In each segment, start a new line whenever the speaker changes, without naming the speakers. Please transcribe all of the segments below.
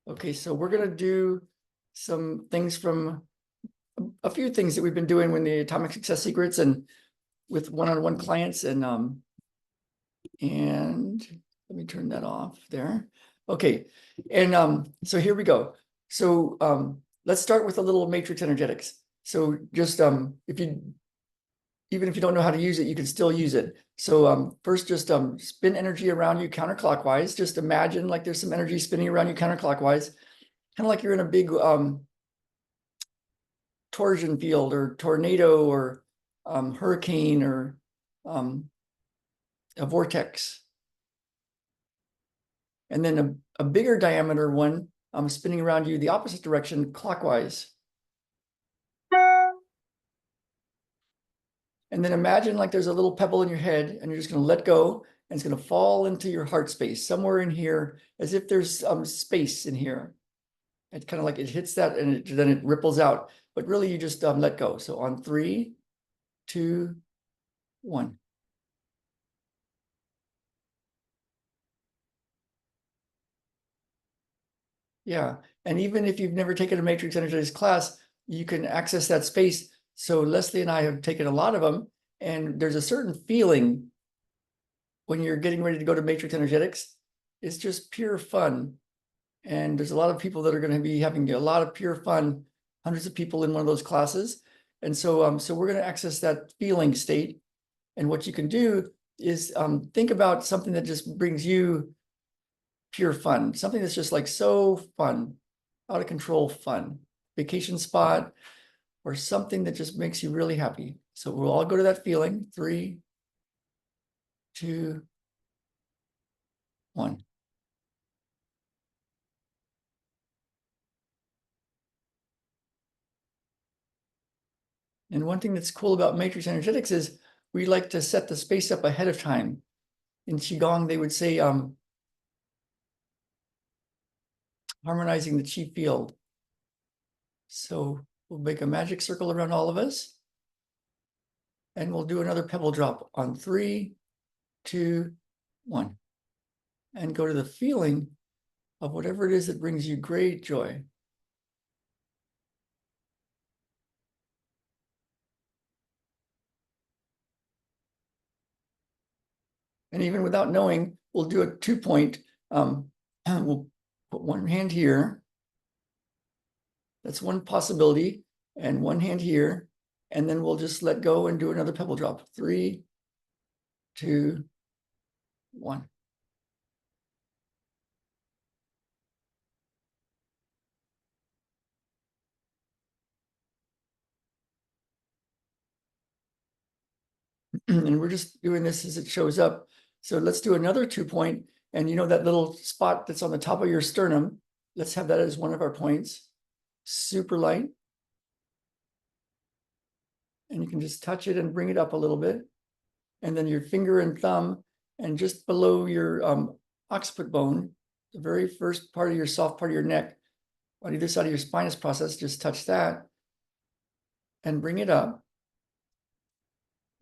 Okay, so we're going to do some things from a few things that we've been doing with the Atomic Success Secrets and with one-on-one clients. And let me turn that off there. Okay, and so here we go. So let's start with a little matrix energetics. So just even if you don't know how to use it, you can still use it. So first, just spin energy around you counterclockwise. Just imagine like there's some energy spinning around you counterclockwise, kind of like you're in a big torsion field or tornado or hurricane or a vortex. And then a bigger diameter one spinning around you the opposite direction clockwise. And then imagine like there's a little pebble in your head and you're just going to let go and it's going to fall into your heart space somewhere in here as if there's space in here. It's kind of like it hits that and then it ripples out. But really you just let go. So on 3, 2, 1. Yeah. And even if you've never taken a matrix energetics class, you can access that space. So Leslie and I have taken a lot of them, and there's a certain feeling when you're getting ready to go to matrix energetics. It's just pure fun. And there's a lot of people that are going to be having a lot of pure fun, hundreds of people in one of those classes. And so, so we're going to access that feeling state. And what you can do is think about something that just brings you pure fun, something that's just like so fun, out of control fun, vacation spot, or something that just makes you really happy. So we'll all go to that feeling. 3, 2, 1. And one thing that's cool about matrix energetics is we like to set the space up ahead of time. In Qigong, they would say harmonizing the chi field. So we'll make a magic circle around all of us. And we'll do another pebble drop on 3, 2, 1. And go to the feeling of whatever it is that brings you great joy. And even without knowing, we'll do a 2-point. We'll put one hand here. That's one possibility. And one hand here. And then we'll just let go and do another pebble drop. 3, 2, 1. And we're just doing this as it shows up. So let's do another 2-point. And you know that little spot that's on the top of your sternum, let's have that as one of our points. Super light. And you can just touch it and bring it up a little bit. And then your finger and thumb, and just below your occiput bone, the very first part of your soft part of your neck, on either side of your spinous process, just touch that and bring it up.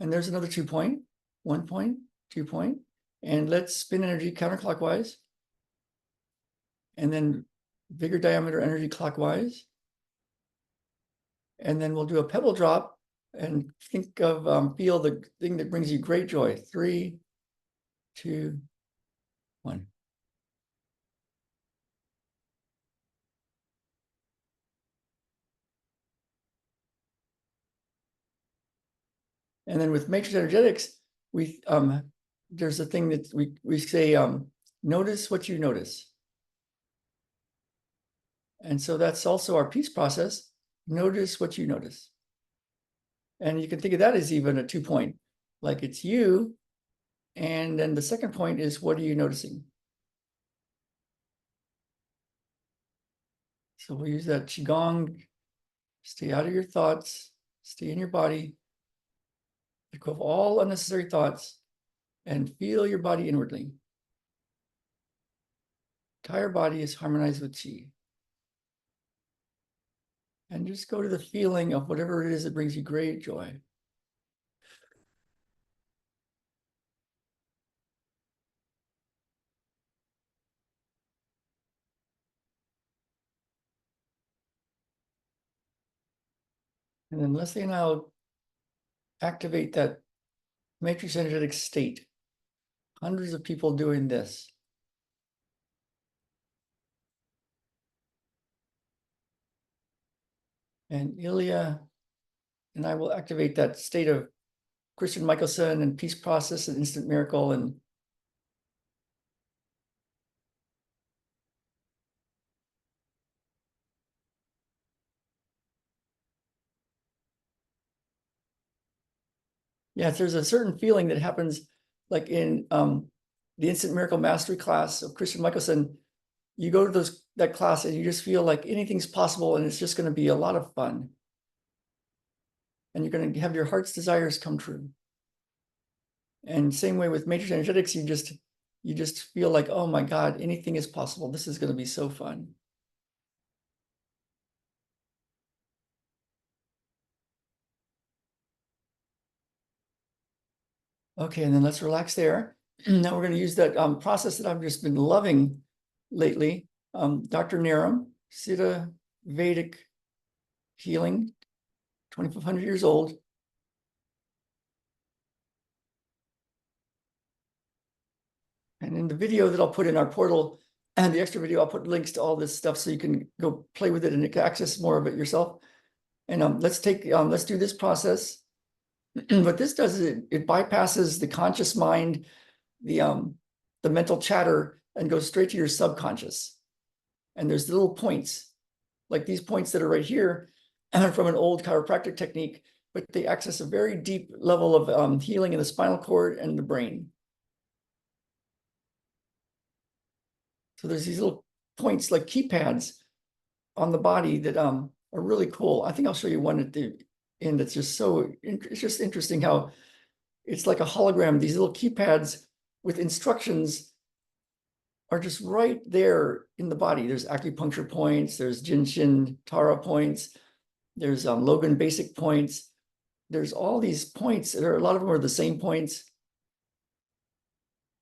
And there's another 2-point, 1 point, 2 point. And let's spin energy counterclockwise. And then bigger diameter energy clockwise. And then we'll do a pebble drop and think of, feel the thing that brings you great joy. 3, 2, 1. And then with matrix energetics, we there's a thing that we say, notice what you notice. And so that's also our peace process. Notice what you notice. And you can think of that as even a 2-point, like it's you. And then the second point is, what are you noticing? So we'll use that Qigong. Stay out of your thoughts, stay in your body, let go of all unnecessary thoughts, and feel your body inwardly. Entire body is harmonized with Qi. And just go to the feeling of whatever it is that brings you great joy. And then Leslie and I'll activate that matrix energetic state. Hundreds of people doing this. And Ilya and I will activate that state of Christian Michelson and peace process and instant miracle. And yes, there's a certain feeling that happens like in the instant miracle mastery class of Christian Michelson. You go to that class and you just feel like anything's possible and it's just going to be a lot of fun. And you're going to have your heart's desires come true. And same way with matrix energetics, you just feel like, oh my God, anything is possible. This is going to be so fun. Okay, and then let's relax there. Now we're going to use that process that I've just been loving lately. Dr. Naram, Siddha Vedic healing, 2,500 years old. And in the video that I'll put in our portal and the extra video, I'll put links to all this stuff so you can go play with it and access more of it yourself. And let's do this process. What this does is it bypasses the conscious mind, the mental chatter, and goes straight to your subconscious. And there's little points, like these points that are right here, from an old chiropractic technique, but they access a very deep level of healing in the spinal cord and the brain. So there's these little points like keypads on the body that are really cool. I think I'll show you one at the end that's just it's just interesting how it's like a hologram. These little keypads with instructions are just right there in the body. There's acupuncture points, there's Jinshin Tara points, there's Logan basic points. There's all these points. A lot of them are the same points.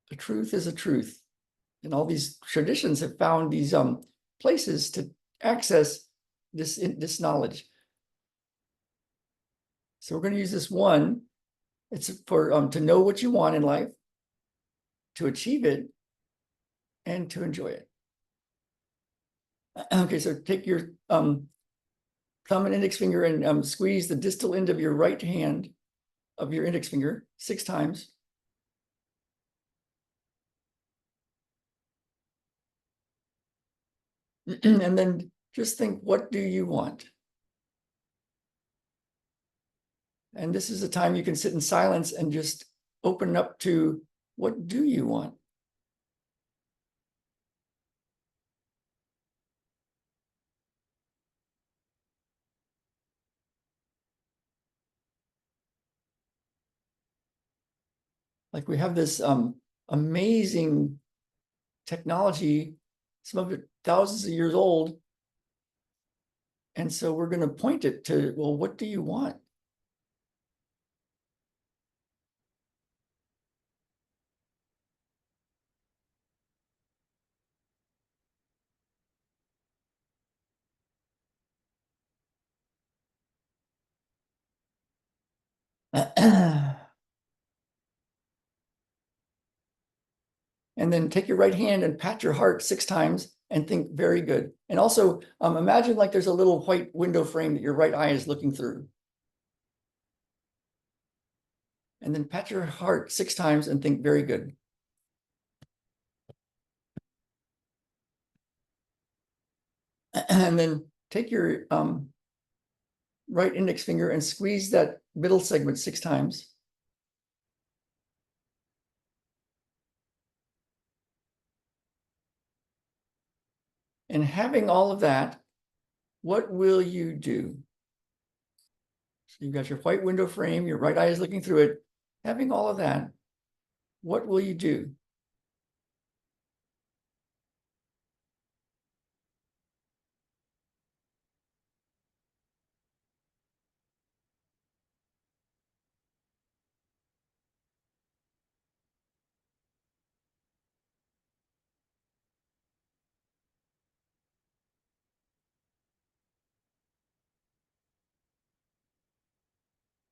The truth is a truth. And all these traditions have found these places to access this knowledge. So we're going to use this one. It's for to know what you want in life, to achieve it, and to enjoy it. Okay, so take your thumb and index finger and squeeze the distal end of your right hand of your index finger 6 times. And then just think, what do you want? And this is a time you can sit in silence and just open up to, what do you want? Like we have this amazing technology, some of it thousands of years old. And so we're going to point it to, well, what do you want? And then take your right hand and pat your heart 6 times and think, very good. And also imagine like there's a little white window frame that your right eye is looking through. And then pat your heart 6 times and think, very good. And then take your right index finger and squeeze that middle segment 6 times. And having all of that, what will you do? So you've got your white window frame, your right eye is looking through it. Having all of that, what will you do?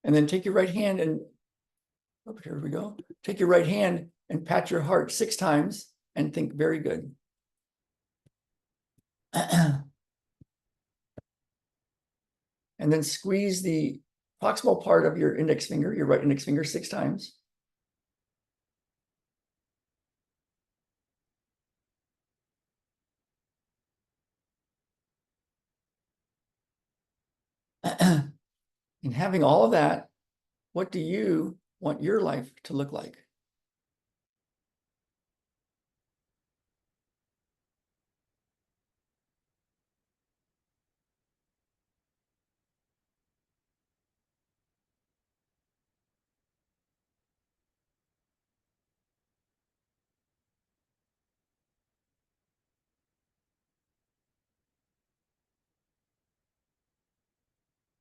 And then take your right hand and, oh, here we go. Take your right hand and pat your heart 6 times and think very good. And then squeeze the proximal part of your index finger, your right index finger, 6 times. And having all of that, what do you want your life to look like?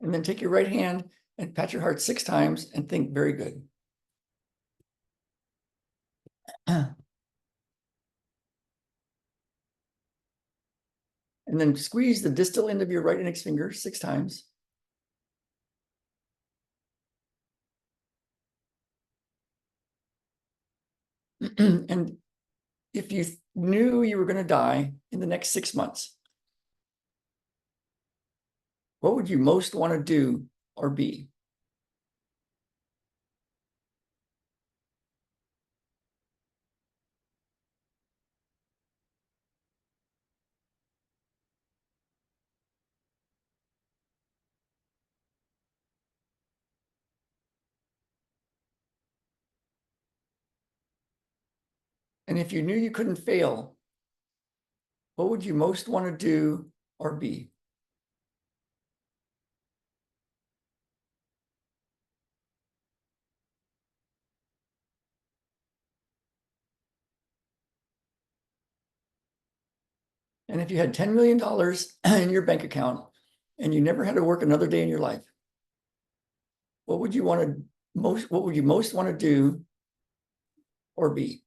And then take your right hand and pat your heart 6 times and think very good. And then squeeze the distal end of your right index finger 6 times. And if you knew you were going to die in the next 6 months, what would you most want to do or be? And if you knew you couldn't fail, what would you most want to do or be? And if you had $10 million in your bank account and you never had to work another day in your life, what would you most want to do or be?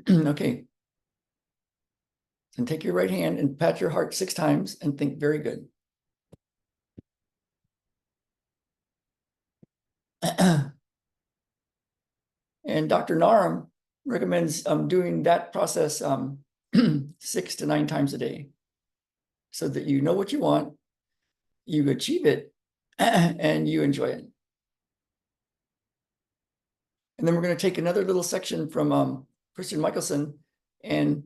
Okay. And take your right hand and pat your heart 6 times and think very good. And Dr. Naram recommends doing that process 6 to 9 times a day so that you know what you want, you achieve it, and you enjoy it. And then we're going to take another little section from Christian Michelson and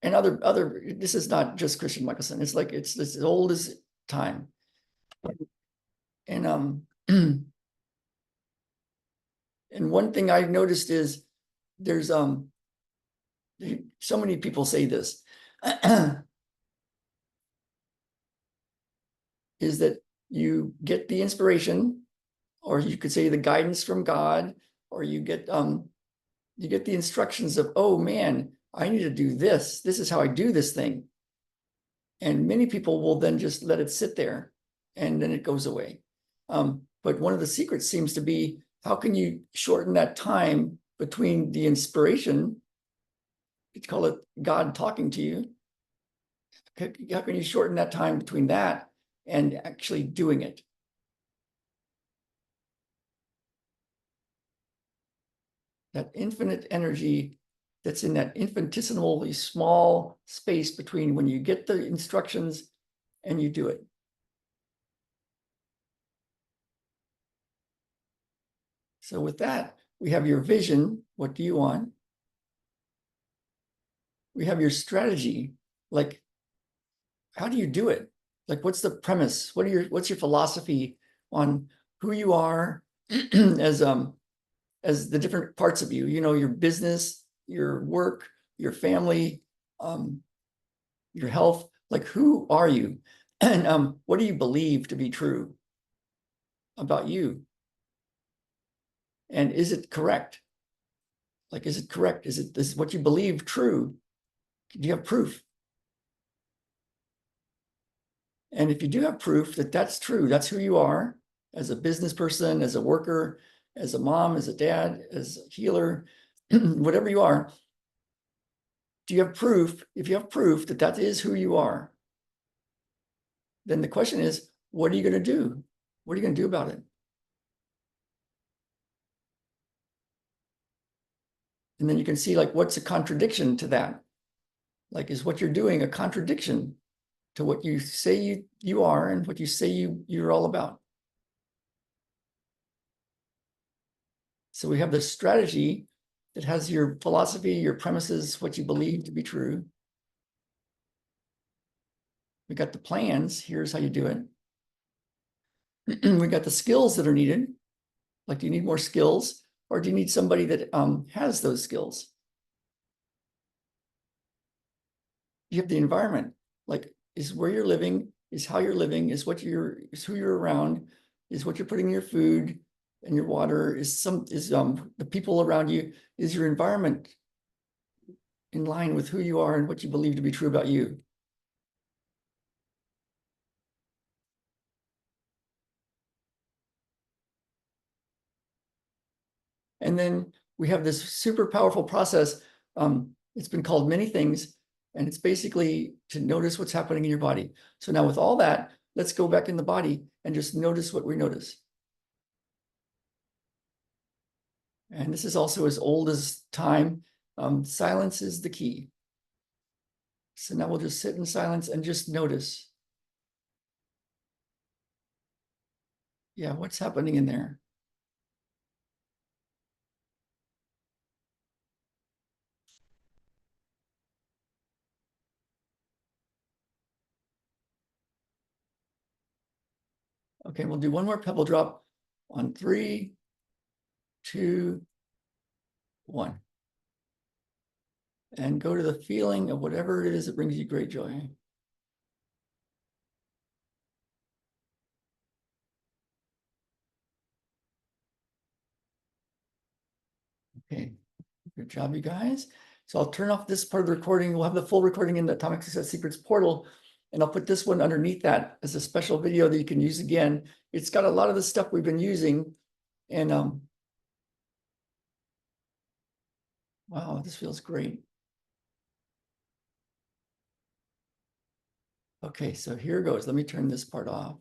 other. This is not just Christian Michelson. It's like it's as old as time. And and one thing I've noticed is there's so many people say this is that you get the inspiration, or you could say the guidance from God, or you get the instructions of, oh man, I need to do this. This is how I do this thing. And many people will then just let it sit there and then it goes away. But one of the secrets seems to be, how can you shorten that time between the inspiration, you call it God talking to you, how can you shorten that time between that and actually doing it? That infinite energy that's in that infinitesimally small space between when you get the instructions and you do it. So with that, we have your vision. What do you want? We have your strategy. Like, how do you do it? Like, what's the premise? What's your philosophy on who you are as the different parts of you? You know, your business, your work, your family, your health. Like, who are you? And what do you believe to be true about you? And is it correct? Like, is it correct? Is what you believe true? Do you have proof? And if you do have proof that that's true, that's who you are as a business person, as a worker, as a mom, as a dad, as a healer, whatever you are, do you have proof? If you have proof that that is who you are, then the question is, what are you going to do? What are you going to do about it? And then you can see, like, what's a contradiction to that? Like, is what you're doing a contradiction to what you say you are and what you say you're all about? So we have this strategy that has your philosophy, your premises, what you believe to be true. We got the plans. Here's how you do it. We got the skills that are needed. Like, do you need more skills, or do you need somebody that has those skills? You have the environment. Like, is where you're living, is how you're living, is who you're around, is what you're putting in your food and your water, is the people around you, is your environment in line with who you are and what you believe to be true about you? And then we have this super powerful process. It's been called many things, and it's basically to notice what's happening in your body. So now with all that, let's go back in the body and just notice what we notice. And this is also as old as time. Silence is the key. So now we'll just sit in silence and just notice. Yeah, what's happening in there? Okay, we'll do one more pebble drop on 3, 2, 1. And go to the feeling of whatever it is that brings you great joy. Okay, good job, you guys. So I'll turn off this part of the recording. We'll have the full recording in the Atomic Success Secrets portal, and I'll put this one underneath that as a special video that you can use again. It's got a lot of the stuff we've been using, and wow, this feels great. Okay, so here goes. Let me turn this part off.